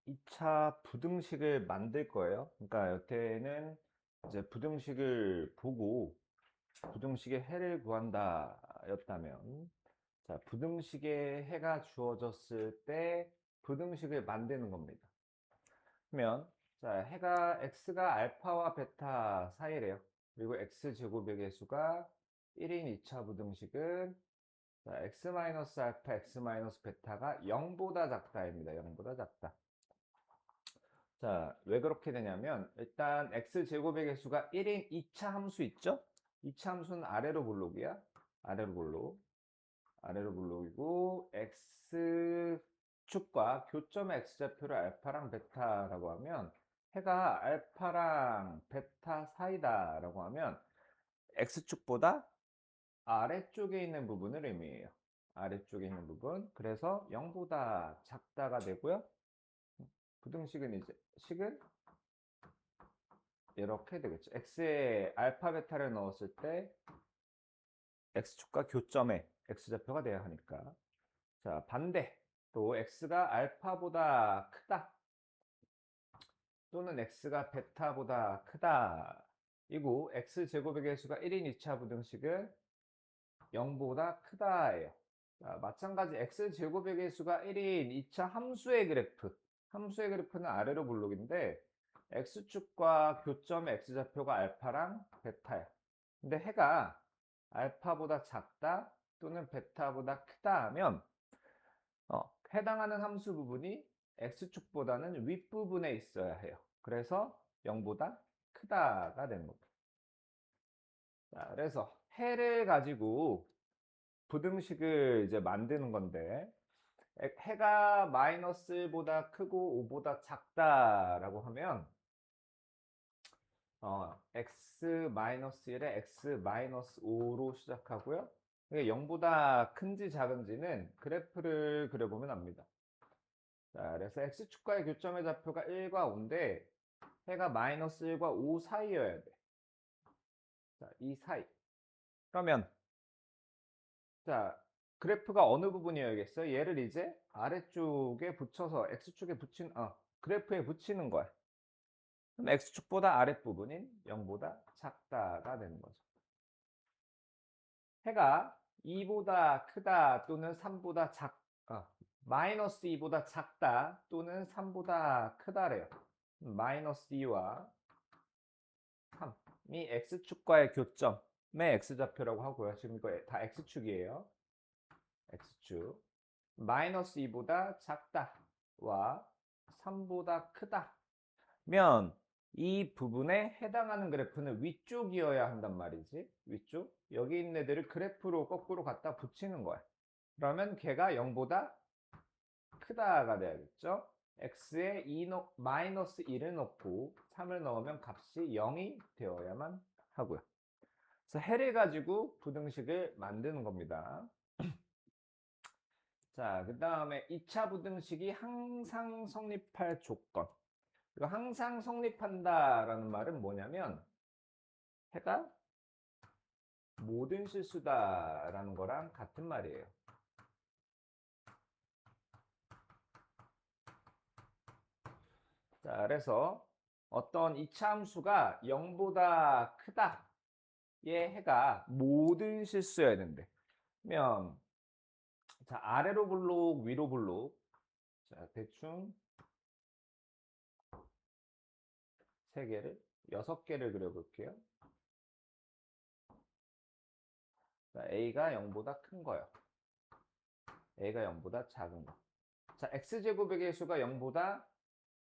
2차 부등식을 만들 거예요. 그러니까 여태는 이제 부등식을 보고 부등식의 해를 구한다 였다면, 자, 부등식의 해가 주어졌을 때 부등식을 만드는 겁니다. 그러면 자, 해가 x가 알파와 베타 사이래요. 그리고 x제곱의 개수가 1인 2차 부등식은 자, x-알파, x-베타가 0보다 작다입니다. 0보다 작다. 자, 왜 그렇게 되냐면 일단 x제곱의 개수가 1인 2차 함수 있죠? 2차 함수는 아래로 볼록이야. 아래로 볼록. 아래로 볼록이고 x축과 교점의 x좌표를 알파랑 베타라고 하면, 해가 알파랑 베타 사이다 라고 하면 x축보다 아래쪽에 있는 부분을 의미해요. 아래쪽에 있는 부분. 그래서 0보다 작다가 되고요. 부등식은 이제 식은 이렇게 되겠죠. x에 알파 베타를 넣었을 때 x축과 교점의 x좌표가 돼야 하니까. 자, 반대. 또 x가 알파보다 크다 또는 x가 베타보다 크다 이고 x제곱의 개수가 1인 2차 부등식은 0보다 크다예요. 자, 마찬가지 x제곱의 개수가 1인 2차 함수의 그래프. 함수의 그래프는 아래로 볼록인데 x축과 교점의 x좌표가 알파랑 베타야. 근데 해가 알파보다 작다 또는 베타보다 크다 하면 해당하는 함수 부분이 x축보다는 윗부분에 있어야 해요. 그래서 0보다 크다가 되는 겁니다. 자, 그래서 해를 가지고 부등식을 이제 만드는 건데, 해가 마이너스 1보다 크고 5보다 작다라고 하면 x 마이너스 1에 x 마이너스 5로 시작하고요. 0보다 큰지 작은지는 그래프를 그려보면 압니다. 자, 그래서 x축과의 교점의 좌표가 1과 5인데 해가 마이너스 1과 5 사이여야 돼. 자, 이 사이. 그러면 자, 그래프가 어느 부분이어야겠어요? 얘를 이제 아래쪽에 붙여서 x축에 그래프에 붙이는 거야. 그럼 x축보다 아랫부분인 0보다 작다가 되는 거죠. 해가 2보다 크다 또는 3보다 마이너스 2보다 작다 또는 3보다 크다래요. 마이너스 2와 3이 x축과의 교점의 x좌표라고 하고요. 지금 이거 다 x축이에요. x축. 마이너스 2보다 작다와 3보다 크다면 이 부분에 해당하는 그래프는 위쪽이어야 한단 말이지. 위쪽. 여기 있는 애들을 그래프로 거꾸로 갖다 붙이는 거야. 그러면 걔가 0보다 크다가 돼야겠죠. x에 마이너스 1을 넣고 3을 넣으면 값이 0이 되어야만 하고요. 그래서 해를 가지고 부등식을 만드는 겁니다. 자, 그 다음에 2차 부등식이 항상 성립할 조건. 이거 항상 성립한다라는 말은 뭐냐면 해가 모든 실수다라는 거랑 같은 말이에요. 자, 그래서 어떤 2차 함수가 0보다 크다. 얘 해가 모든 실수여야 된대. 그러면 자, 아래로 볼록, 위로 볼록. 자, 대충 3개를, 6개를 그려볼게요. 자, A가 0보다 큰 거예요. A가 0보다 작은 거. 자, X제곱의 개수가 0보다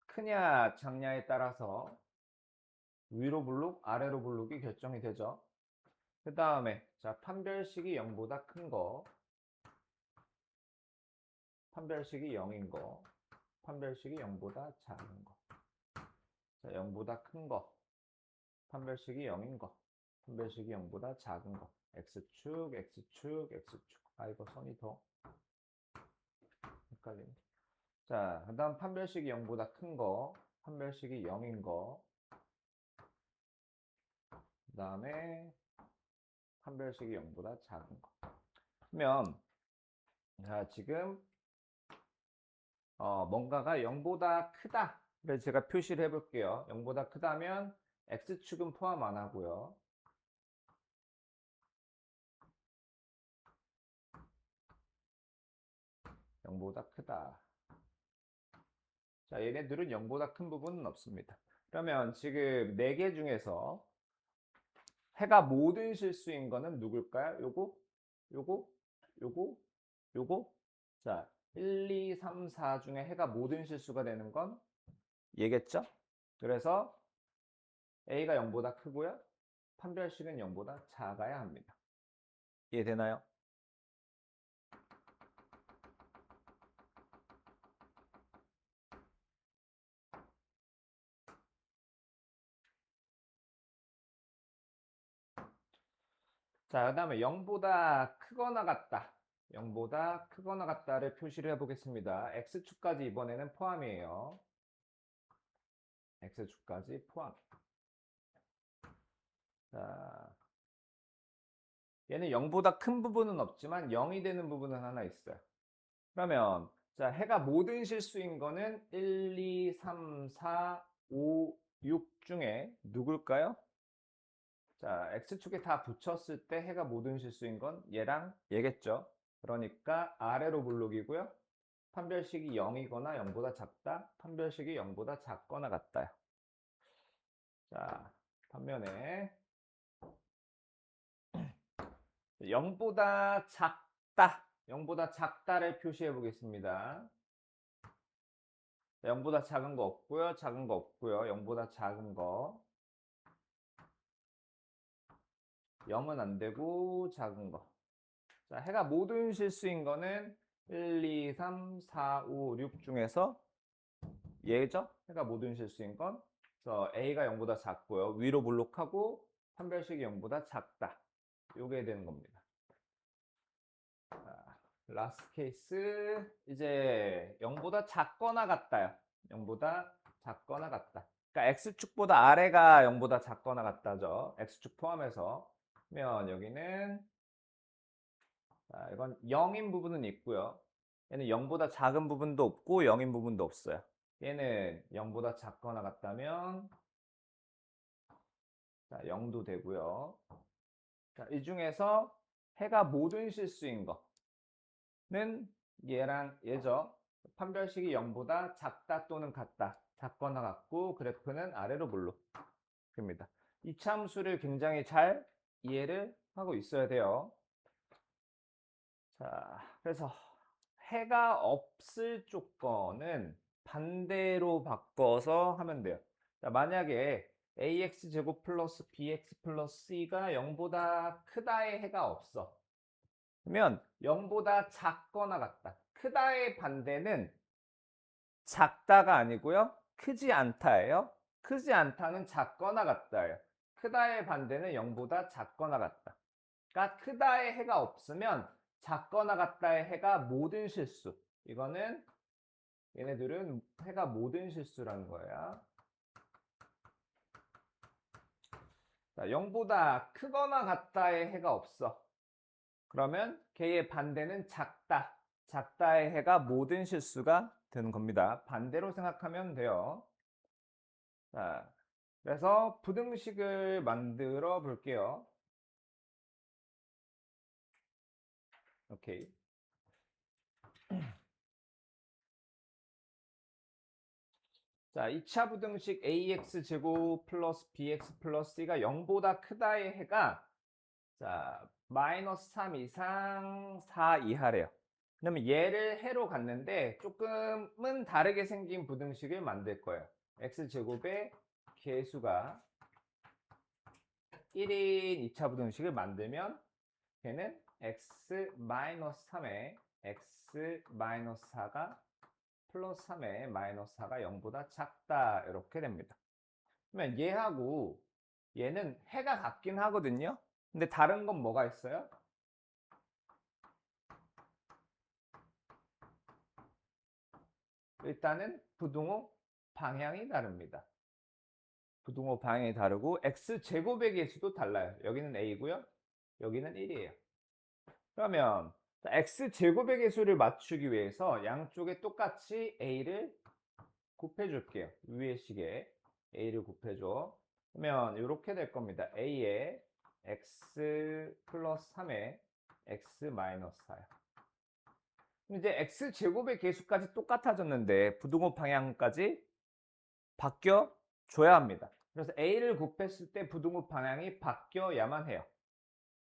크냐, 작냐에 따라서 위로 블록, 아래로 블록이 결정이 되죠. 그 다음에, 자, 판별식이 0보다 큰 거, 판별식이 0인 거, 판별식이 0보다 작은 거. 자, 0보다 큰 거, 판별식이 0인 거, 판별식이 0보다 작은 거. X축, X축, X축. 아, 이거 선이 더 헷갈리네. 자, 그 다음 판별식이 0보다 큰 거, 판별식이 0인 거, 그 다음에 판별식이 0보다 작은 거. 그러면, 자, 지금 뭔가가 0보다 크다를 제가 표시를 해볼게요. 0보다 크다면 x축은 포함 안 하고요. 0보다 크다. 자, 얘네들은 0보다 큰 부분은 없습니다. 그러면 지금 4개 중에서 해가 모든 실수인 거는 누굴까요? 요거, 요거, 요거. 자, 1, 2, 3, 4 중에 해가 모든 실수가 되는 건 얘겠죠? 그래서 A가 0보다 크고요. 판별식은 0보다 작아야 합니다. 이해되나요? 자, 그 다음에 0보다 크거나 같다. 0보다 크거나 같다를 표시를 해보겠습니다. X축까지 이번에는 포함이에요. X축까지 포함. 자, 얘는 0보다 큰 부분은 없지만 0이 되는 부분은 하나 있어요. 그러면 자, 해가 모든 실수인 거는 1, 2, 3, 4, 5, 6 중에 누굴까요? 자, X축에 다 붙였을 때 해가 모든 실수인 건 얘랑 얘겠죠. 그러니까 아래로 블록이고요. 판별식이 0이거나 0보다 작다. 판별식이 0보다 작거나 같다. 자, 반면에 0보다 작다. 0보다 작다를 표시해 보겠습니다. 0보다 작은 거 없고요. 작은 거 없고요. 0보다 작은 거. 0은 안 되고 작은 거. 자, 해가 모든 실수인 거는 1, 2, 3, 4, 5, 6 중에서 얘죠? 해가 모든 실수인 건. 그래서 A가 0보다 작고요. 위로 블록하고 판별식이 0보다 작다. 요게 되는 겁니다. 자, 라스트 케이스. 이제 0보다 작거나 같다요. 0보다 작거나 같다. 그러니까 X축보다 아래가 0보다 작거나 같다죠. X축 포함해서. 그러면 여기는 자, 이건 0인 부분은 있고요. 얘는 0보다 작은 부분도 없고 0인 부분도 없어요. 얘는 0보다 작거나 같다면 자, 0도 되고요. 자, 이 중에서 해가 모든 실수인 거는 얘랑 얘죠. 판별식이 0보다 작다 또는 같다. 작거나 같고 그래프는 아래로 블록입니다. 이 참수를 굉장히 잘 이해를 하고 있어야 돼요. 자, 그래서 해가 없을 조건은 반대로 바꿔서 하면 돼요. 자, 만약에 ax제곱 플러스 bx 플러스 c가 0보다 크다의 해가 없어. 그러면 0보다 작거나 같다. 크다의 반대는 작다가 아니고요. 크지 않다예요. 크지 않다는 작거나 같다예요. 크다의 반대는 0보다 작거나 같다. 그러니까 크다의 해가 없으면 작거나 같다의 해가 모든 실수. 이거는 얘네들은 해가 모든 실수라는 거야. 자, 0보다 크거나 같다의 해가 없어. 그러면 걔의 반대는 작다. 작다의 해가 모든 실수가 되는 겁니다. 반대로 생각하면 돼요. 자, 그래서 부등식을 만들어 볼게요. 오케이. 자, 2차 부등식 ax제곱 플러스 bx 플러스 c가 0보다 크다의 해가 자, 마이너스 3 이상 4 이하래요. 그러면 얘를 해로 갔는데 조금은 다르게 생긴 부등식을 만들 거예요. x제곱의 개수가 1인 2차 부등식을 만들면 걔는 x-3에 x-4가 플러스 3에 마이너스 4가 0보다 작다 이렇게 됩니다. 그러면 얘하고 얘는 해가 같긴 하거든요. 근데 다른 건 뭐가 있어요? 일단은 부등호 방향이 다릅니다. 부등호 방향이 다르고 x제곱의 개수도 달라요. 여기는 a고요. 여기는 1이에요. 그러면 x제곱의 개수를 맞추기 위해서 양쪽에 똑같이 a를 곱해줄게요. 위의 식에 a를 곱해줘. 그러면 이렇게 될 겁니다. a에 x 플러스 3에 x 마이너스 4요. 이제 x제곱의 개수까지 똑같아졌는데 부등호 방향까지 바뀌어 줘야 합니다. 그래서 a를 곱했을 때 부등호 방향이 바뀌어야만 해요.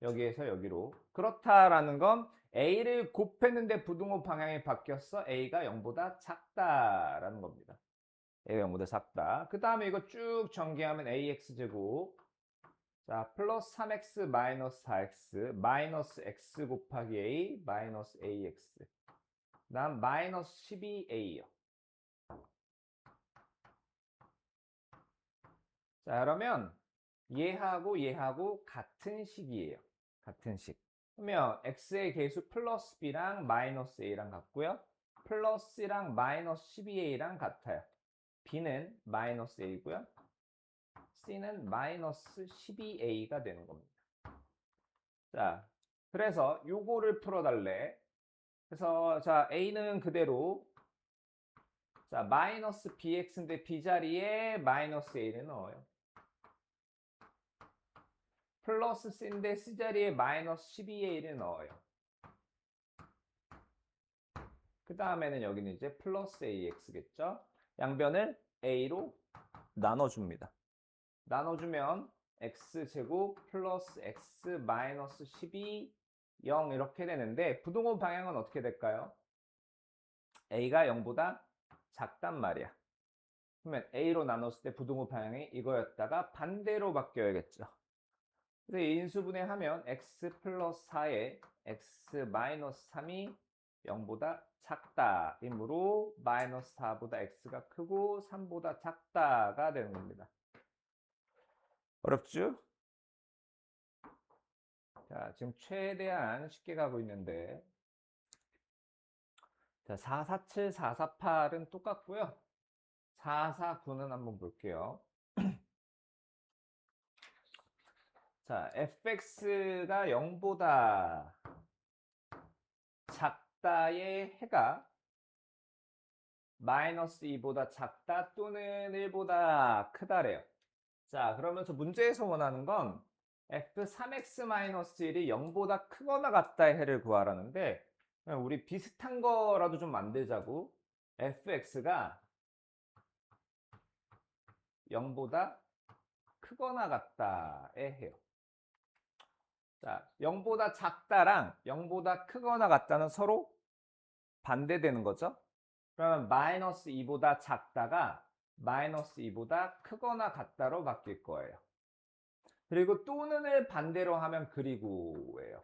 여기에서 여기로. 그렇다라는 건 a를 곱했는데 부등호 방향이 바뀌었어. a가 0보다 작다라는 겁니다. a가 0보다 작다. 그 다음에 이거 쭉 전개하면 ax제곱. 자, 플러스 3x 마이너스 4x 마이너스 x 곱하기 a 마이너스 ax. 그 다음 마이너스 12a요. 자, 그러면 얘하고 얘하고 같은 식이에요. 같은 식. 그러면 x의 개수 플러스 b랑 마이너스 a랑 같고요. 플러스랑 마이너스 12a랑 같아요. b는 마이너스 a고요. c는 마이너스 12a가 되는 겁니다. 자, 그래서 요거를 풀어달래. 그래서 자, a는 그대로 자, 마이너스 bx인데 b 자리에 마이너스 a를 넣어요. 플러스 c인데 c 자리에 마이너스 12a를 넣어요. 그 다음에는 여기는 이제 플러스 ax겠죠. 양변을 a로 나눠줍니다. 나눠주면 x제곱 플러스 x 마이너스 12 0 이렇게 되는데 부등호 방향은 어떻게 될까요? a가 0보다 작단 말이야. 그러면 a로 나눴을 때 부등호 방향이 이거였다가 반대로 바뀌어야겠죠. 그래서 인수분해 하면 x 플러스 4에 x 마이너스 3이 0보다 작다. 이므로 마이너스 4보다 x가 크고 3보다 작다가 되는 겁니다. 어렵죠? 자, 지금 최대한 쉽게 가고 있는데 자, 447, 448은 똑같고요. 449는 한번 볼게요. 자, fx가 0보다 작다의 해가 마이너스 2보다 작다 또는 1보다 크다래요. 자, 그러면서 문제에서 원하는 건 f3x-1이 0보다 크거나 같다의 해를 구하라는데 우리 비슷한 거라도 좀 만들자고. fx가 0보다 크거나 같다의 해요. 자, 0보다 작다랑 0보다 크거나 같다는 서로 반대되는 거죠. 그러면 마이너스 2보다 작다가 마이너스 2보다 크거나 같다로 바뀔 거예요. 그리고 또는을 반대로 하면 그리고예요.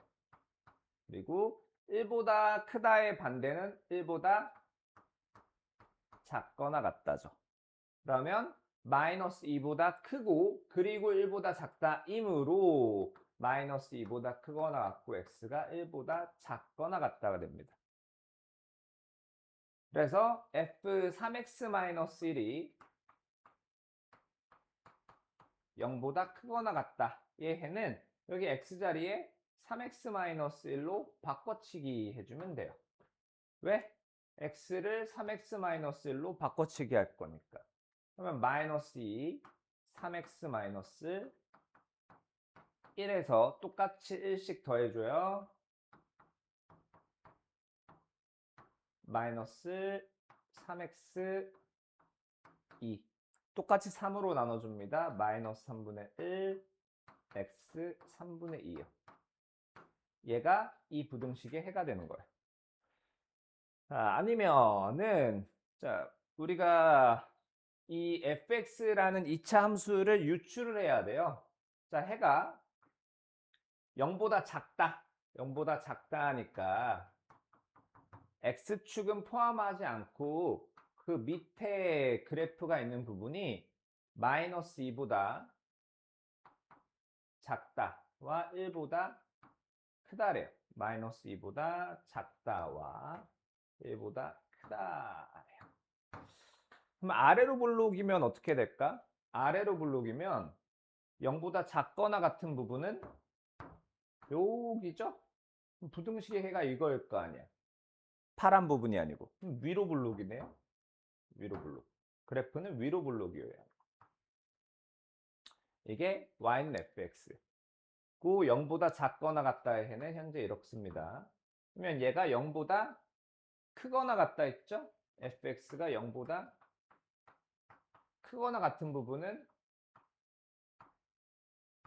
그리고 1보다 크다의 반대는 1보다 작거나 같다죠. 그러면 마이너스 2보다 크고 그리고 1보다 작다이므로 마이너스 2보다 크거나 같고 x가 1보다 작거나 같다가 됩니다. 그래서 f3x-1이 0보다 크거나 같다. 얘 해는 여기 x자리에 3x-1로 바꿔치기 해주면 돼요. 왜? x를 3x-1로 바꿔치기 할 거니까. 그러면 마이너스 2, 3x-1에서 똑같이 1씩 더해줘요. 마이너스 3x 2 똑같이 3으로 나눠줍니다. 마이너스 3분의 1 x 3분의 2요. 얘가 이 부등식의 해가 되는 거예요. 자, 아니면은 자, 우리가 이 fx라는 2차 함수를 유출을 해야 돼요. 자, 해가 0보다 작다. 0보다 작다 하니까 x축은 포함하지 않고 그 밑에 그래프가 있는 부분이 마이너스 2보다 작다와 1보다 크다래요. 마이너스 2보다 작다와 1보다 크다래요. 그럼 아래로 볼록이면 어떻게 될까? 아래로 볼록이면 0보다 작거나 같은 부분은 여기죠? 부등식의 해가 이거일 거 아니야. 파란 부분이 아니고. 위로 블록이네요. 위로 블록. 그래프는 위로 블록이에요. 이게 y는 fx. 고 0보다 작거나 같다의 해는 현재 이렇습니다. 그러면 얘가 0보다 크거나 같다 했죠? fx가 0보다 크거나 같은 부분은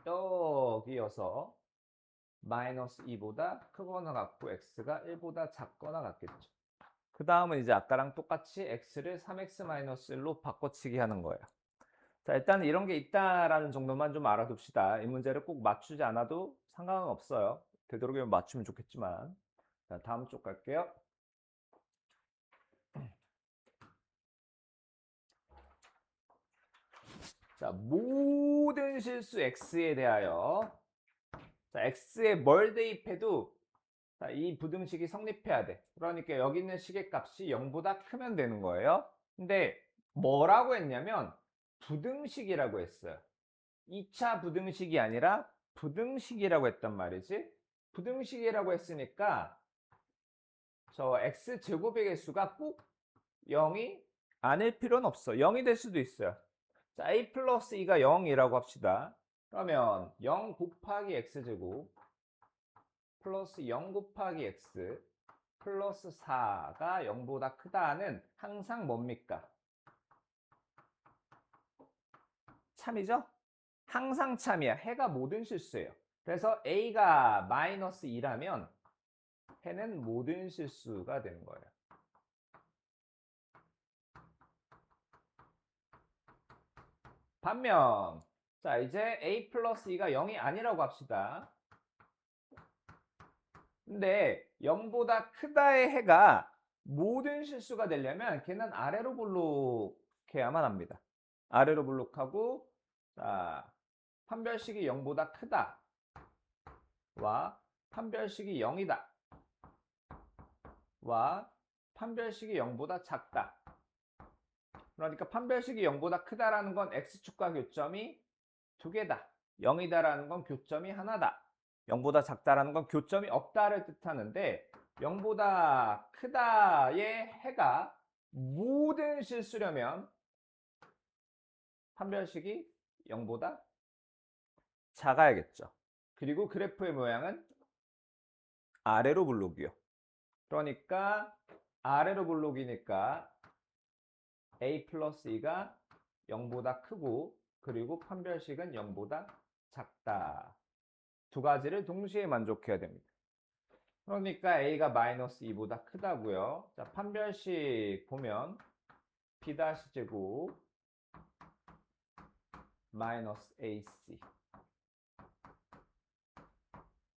여기여서 마이너스 2보다 크거나 같고 x가 1보다 작거나 같겠죠. 그 다음은 이제 아까랑 똑같이 x를 3x-1로 바꿔치기 하는 거예요. 자, 일단 이런 게 있다라는 정도만 좀 알아둡시다. 이 문제를 꼭 맞추지 않아도 상관은 없어요. 되도록이면 맞추면 좋겠지만. 자, 다음 쪽 갈게요. 자, 모든 실수 x에 대하여 자, x에 뭘 대입해도 자, 이 부등식이 성립해야 돼. 그러니까 여기 있는 식의 값이 0보다 크면 되는 거예요. 근데 뭐라고 했냐면 부등식이라고 했어요. 2차 부등식이 아니라 부등식이라고 했단 말이지. 부등식이라고 했으니까 저 x제곱의 개수가 꼭 0이 아닐 필요는 없어. 0이 될 수도 있어요. 자, a 플러스 2가 0이라고 합시다. 그러면 0 곱하기 x제곱 플러스 0 곱하기 x 플러스 4가 0보다 크다는 항상 뭡니까? 참이죠? 항상 참이야. 해가 모든 실수예요. 그래서 a가 마이너스 2라면 해는 모든 실수가 되는 거예요. 반면 자 이제 a 플러스 2가 0이 아니라고 합시다. 근데 0보다 크다의 해가 모든 실수가 되려면 걔는 아래로 블록해야만 합니다. 아래로 블록하고 자 판별식이 0보다 크다 와 판별식이 0이다 와 판별식이 0보다 작다. 그러니까 판별식이 0보다 크다라는 건 x축과 교점이 두 개다. 0이다라는 건 교점이 하나다. 0보다 작다라는 건 교점이 없다를 뜻하는데 0보다 크다의 해가 모든 실수려면 판별식이 0보다 작아야겠죠. 그리고 그래프의 모양은 아래로 블록이요. 그러니까 아래로 블록이니까 a 플러스 2가 0보다 크고 그리고 판별식은 0보다 작다. 두 가지를 동시에 만족해야 됩니다. 그러니까 a가 마이너스 2보다 크다고요. 자, 판별식 보면 b-제곱 마이너스 ac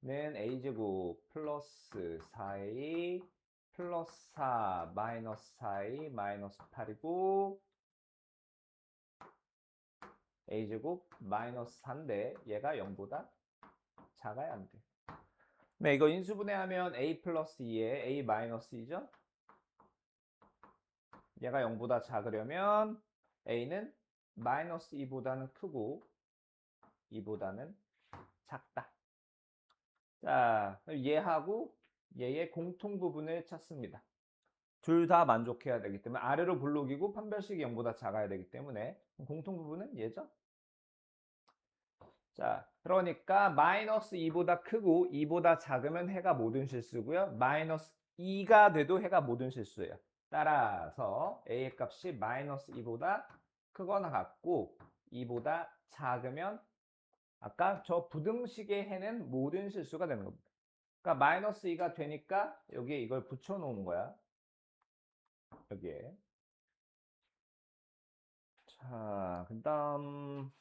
는 a제곱 플러스 4a 플러스 4 마이너스 4a 마이너스 8이고 a제곱 마이너스 4인데 얘가 0보다 작아야 안 돼. 네, 이거 인수분해하면 a 플러스 2에 a 마이너스 2죠? 얘가 0보다 작으려면 a는 마이너스 2보다는 크고 2보다는 작다. 자, 얘하고 얘의 공통 부분을 찾습니다. 둘 다 만족해야 되기 때문에 아래로 블록이고 판별식이 0보다 작아야 되기 때문에 공통 부분은 얘죠. 자, 그러니까 마이너스 2보다 크고 2보다 작으면 해가 모든 실수고요. 마이너스 2가 돼도 해가 모든 실수예요. 따라서 a의 값이 마이너스 2보다 크거나 같고 2보다 작으면 아까 저 부등식의 해는 모든 실수가 되는 겁니다. 그러니까 마이너스 2가 되니까 여기에 이걸 붙여놓은 거야. 여기에. 자, 그 다음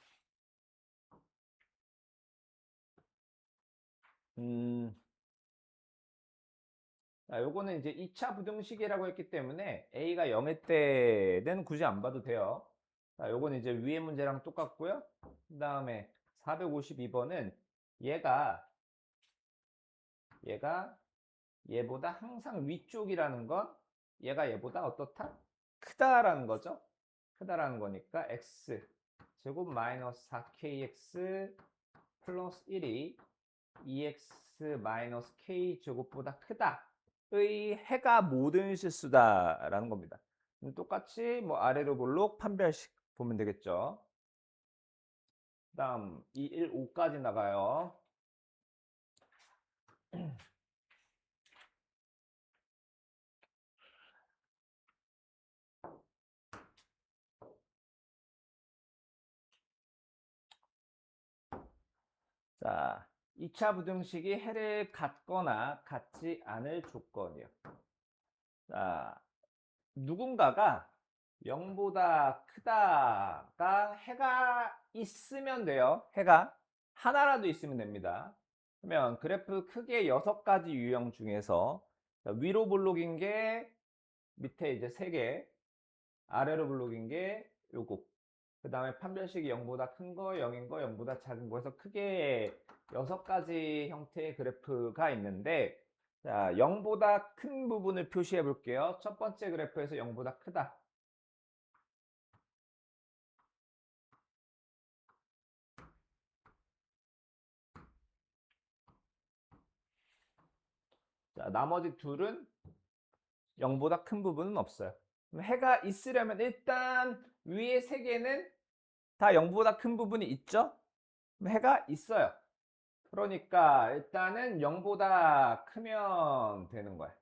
자, 요거는 이제 2차 부등식이라고 했기 때문에 a가 0일 때는 굳이 안 봐도 돼요. 자, 요거는 이제 위의 문제랑 똑같고요. 그 다음에 452번은 얘가 얘보다 항상 위쪽이라는 건 얘가 얘보다 어떻다? 크다라는 거죠. 크다라는 거니까 x 제곱 마이너스 4kx 플러스 1이 2x-k 제곱보다 크다의 해가 모든 실수다라는 겁니다. 똑같이 뭐 아래로 볼록 판별식 보면 되겠죠. 다음 2, 1, 5까지 나가요. 자, 2차 부등식이 해를 갖거나 갖지 않을 조건이요. 자, 누군가가 0보다 크다가 해가 있으면 돼요. 해가 하나라도 있으면 됩니다. 그러면 그래프 크게 6가지 유형 중에서 위로 블록인 게 밑에 이제 3개, 아래로 블록인 게 요거. 그 다음에 판별식이 0보다 큰 거, 0인 거, 0보다 작은 거에서 크게 6가지 형태의 그래프가 있는데, 자, 0보다 큰 부분을 표시해 볼게요. 첫 번째 그래프에서 0보다 크다. 자, 나머지 둘은 0보다 큰 부분은 없어요. 그럼 해가 있으려면 일단 위에 3개는 다 0보다 큰 부분이 있죠? 그럼 해가 있어요. 그러니까 일단은 0보다 크면 되는 거야.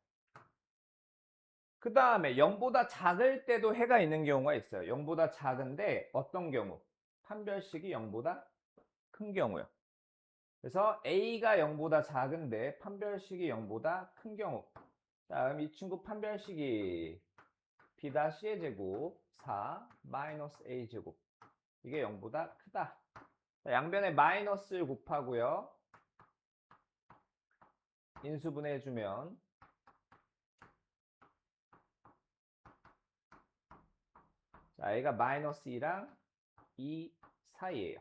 그 다음에 0보다 작을 때도 해가 있는 경우가 있어요. 0보다 작은데 어떤 경우? 판별식이 0보다 큰 경우요. 그래서 A가 0보다 작은데 판별식이 0보다 큰 경우. 다음 이 친구 판별식이 B-의 제곱 4 마이너스 A 제곱. 이게 0보다 크다. 자, 양변에 마이너스를 곱하고요. 인수분해해주면 자, A가 마이너스 2랑 2 사이에요.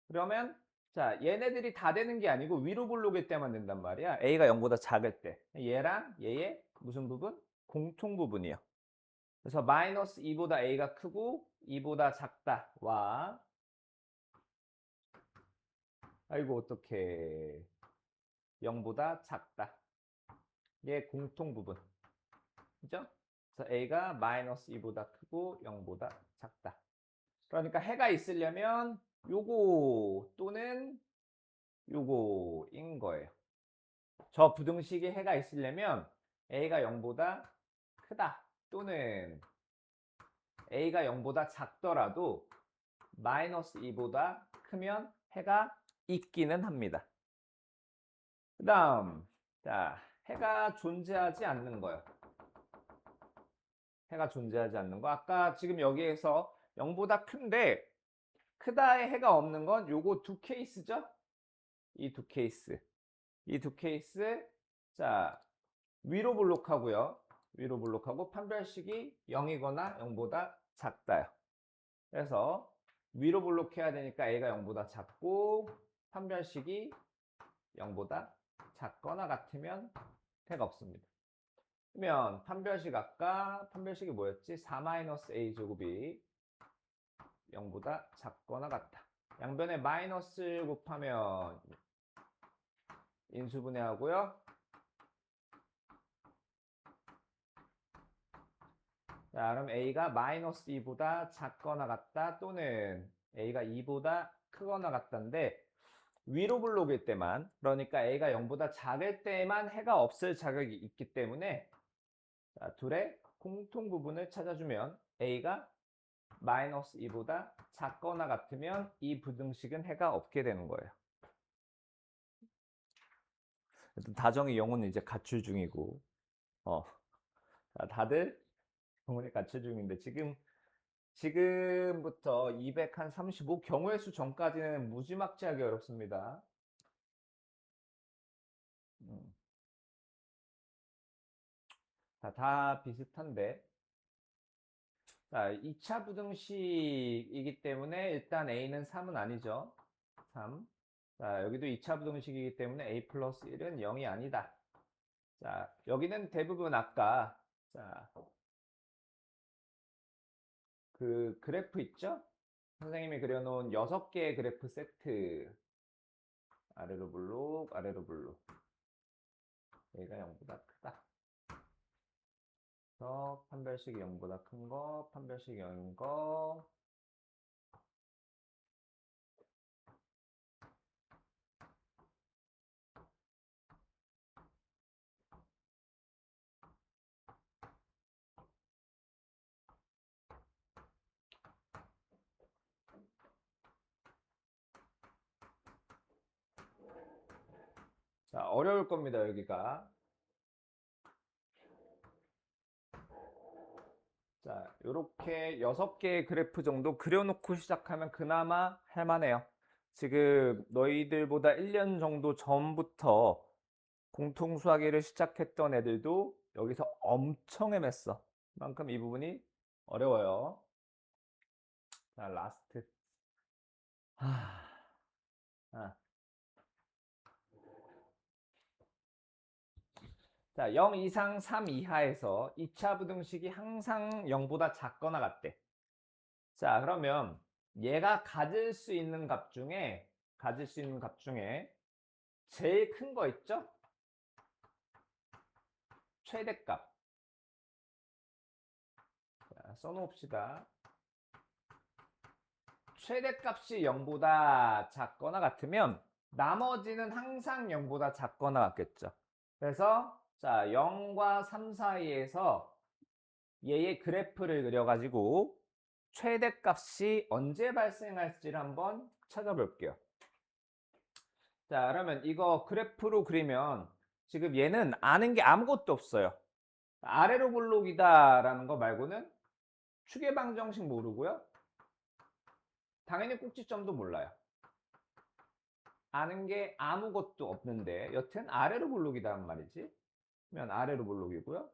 그러면 자, 얘네들이 다 되는 게 아니고 위로 블록일 때만 된단 말이야. A가 0보다 작을 때. 얘랑 얘의 무슨 부분? 공통 부분이요. 그래서 마이너스 2보다 A가 크고 2보다 작다. 와. 아이고 어떡해. 0보다 작다. 얘 공통 부분. 그죠? 그래서 A가 마이너스 2보다 크고 0보다 작다. 그러니까 해가 있으려면 요거 또는 요거인 거예요. 저 부등식에 해가 있으려면 A가 0보다 크다 또는 A가 0보다 작더라도 마이너스 2보다 크면 해가 있기는 합니다. 그 다음 자, 해가 존재하지 않는 거예요. 해가 존재하지 않는 거. 아까 지금 여기에서 0보다 큰데 크다에 해가 없는 건 요거 두 케이스죠? 이 두 케이스. 이 두 케이스. 자, 위로 블록하고요. 위로 블록하고 판별식이 0이거나 0보다 작다요. 그래서 위로 블록해야 되니까 A가 0보다 작고 판별식이 0보다 작거나 같으면 해가 없습니다. 그러면 판별식 아까 판별식이 뭐였지? 4-A 제곱이 0보다 작거나 같다. 양변에 마이너스 곱하면 인수분해하고요. 자, 그럼 A가 마이너스 2보다 작거나 같다 또는 A가 2보다 크거나 같다인데 위로 블록일 때만, 그러니까 A가 0보다 작을 때만 해가 없을 자격이 있기 때문에 자, 둘의 공통 부분을 찾아주면 A가 마이너스 2보다 작거나 같으면 이 부등식은 해가 없게 되는 거예요. 다정의 영혼은 이제 가출 중이고 다들 영혼이 가출 중인데 지금부터 235 경우의 수 전까지는 무지막지하게 어렵습니다. 다 비슷한데 자, 2차 부등식이기 때문에 일단 A는 3은 아니죠. 3. 자, 여기도 2차 부등식이기 때문에 A 플러스 1은 0이 아니다. 자, 여기는 대부분 아까 자, 그 그래프 있죠? 선생님이 그려놓은 6개의 그래프 세트 아래로 블록, 아래로 블록. 얘가 0보다 크다. 그래서 판별식이 0보다 큰 거, 판별식이 0인 거. 자, 어려울 겁니다, 여기가. 자, 요렇게 6개의 그래프 정도 그려놓고 시작하면 그나마 할만해요. 지금 너희들보다 1년 정도 전부터 공통수학회를 시작했던 애들도 여기서 엄청 헤맸어. 그만큼 이 부분이 어려워요. 자, 라스트. 아. 자, 0 이상 3 이하에서 2차 부등식이 항상 0보다 작거나 같대. 자, 그러면 얘가 가질 수 있는 값 중에 제일 큰 거 있죠? 최대값. 자, 써놓읍시다. 최대값이 0보다 작거나 같으면 나머지는 항상 0보다 작거나 같겠죠. 그래서 자, 0과 3 사이에서 얘의 그래프를 그려가지고 최대값이 언제 발생할지를 한번 찾아볼게요. 자, 그러면 이거 그래프로 그리면 지금 얘는 아는 게 아무것도 없어요. 아래로 볼록이다라는 거 말고는 추계방정식 모르고요. 당연히 꼭지점도 몰라요. 아는 게 아무것도 없는데 여튼 아래로 볼록이다는 말이지. 그러면 아래로 볼록이고요.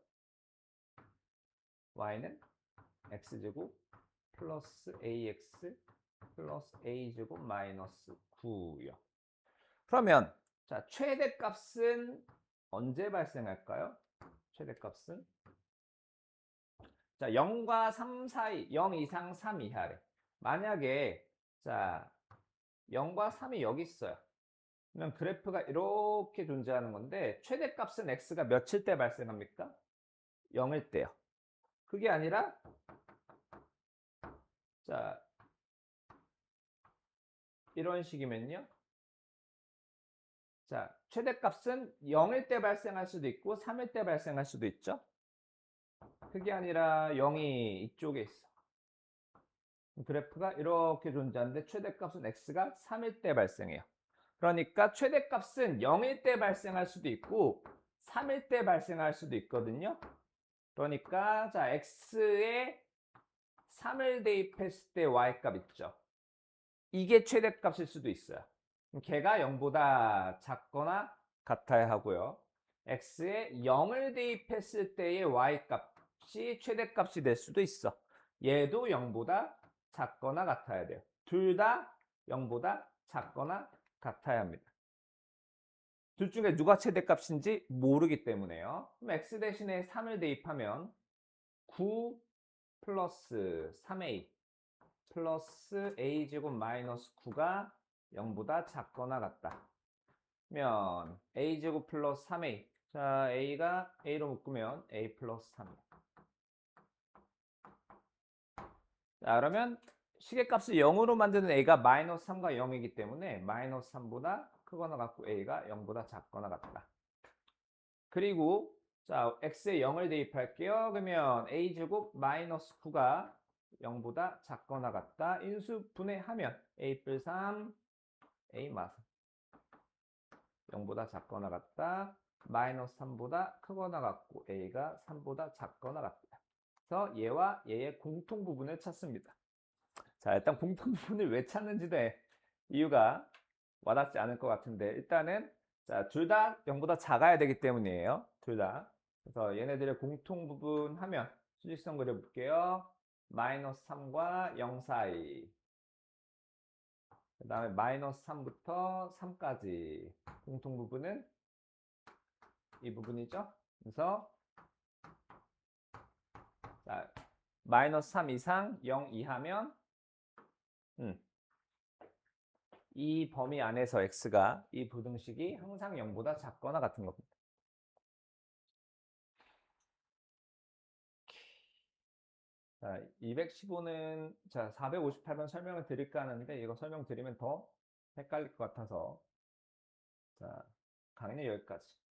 y는 x제곱 플러스 ax 플러스 a제곱 마이너스 9요. 그러면 자, 최대값은 언제 발생할까요? 최대값은 자, 0과 3 사이, 0 이상 3 이하래. 만약에 자, 0과 3이 여기 있어요. 그러면 그래프가 이렇게 존재하는 건데 최대값은 x가 몇일 때 발생합니까? 0일 때요. 그게 아니라 자, 이런 식이면요. 자, 최대값은 0일 때 발생할 수도 있고 3일 때 발생할 수도 있죠. 그게 아니라 0이 이쪽에 있어. 그래프가 이렇게 존재하는데 최대값은 x가 3일 때 발생해요. 그러니까 최대값은 0일 때 발생할 수도 있고 3일 때 발생할 수도 있거든요. 그러니까 자, x에 3을 대입했을 때 y값 있죠. 이게 최대값일 수도 있어요. 걔가 0보다 작거나 같아야 하고요. x에 0을 대입했을 때의 y값이 최대값이 될 수도 있어. 얘도 0보다 작거나 같아야 돼요. 둘 다 0보다 작거나 같아야 합니다. 둘 중에 누가 최대값인지 모르기 때문에요. 그럼 x 대신에 3을 대입하면 9 플러스 3a 플러스 a제곱 마이너스 9가 0보다 작거나 같다. 그러면 a제곱 플러스 3a. 자, a가 a로 묶으면 a 플러스 3. 자, 그러면 시계값을 0으로 만드는 a가 마이너스 3과 0이기 때문에 마이너스 3보다 크거나 같고 a가 0보다 작거나 같다. 그리고 자, x에 0을 대입할게요. 그러면 a제곱 마이너스 9가 0보다 작거나 같다. 인수 분해하면 a 뿔 3, a 마스 0보다 작거나 같다. 마이너스 3보다 크거나 같고 a가 3보다 작거나 같다. 그래서 얘와 얘의 공통 부분을 찾습니다. 자, 일단 공통 부분을 왜 찾는지에 이유가 와닿지 않을 것 같은데 일단은 자, 둘 다 0보다 작아야 되기 때문이에요. 둘 다. 그래서 얘네들의 공통 부분 하면 수직선 그려볼게요. 마이너스 3과 0 사이. 그 다음에 마이너스 3부터 3까지. 공통 부분은 이 부분이죠. 그래서 자, 마이너스 3 이상 0 이하면 이 범위 안에서 x가 이 부등식이 항상 0보다 작거나 같은 겁니다. 자, 215는 자, 458번 설명을 드릴까 하는데 이거 설명드리면 더 헷갈릴 것 같아서 자, 강의 여기까지.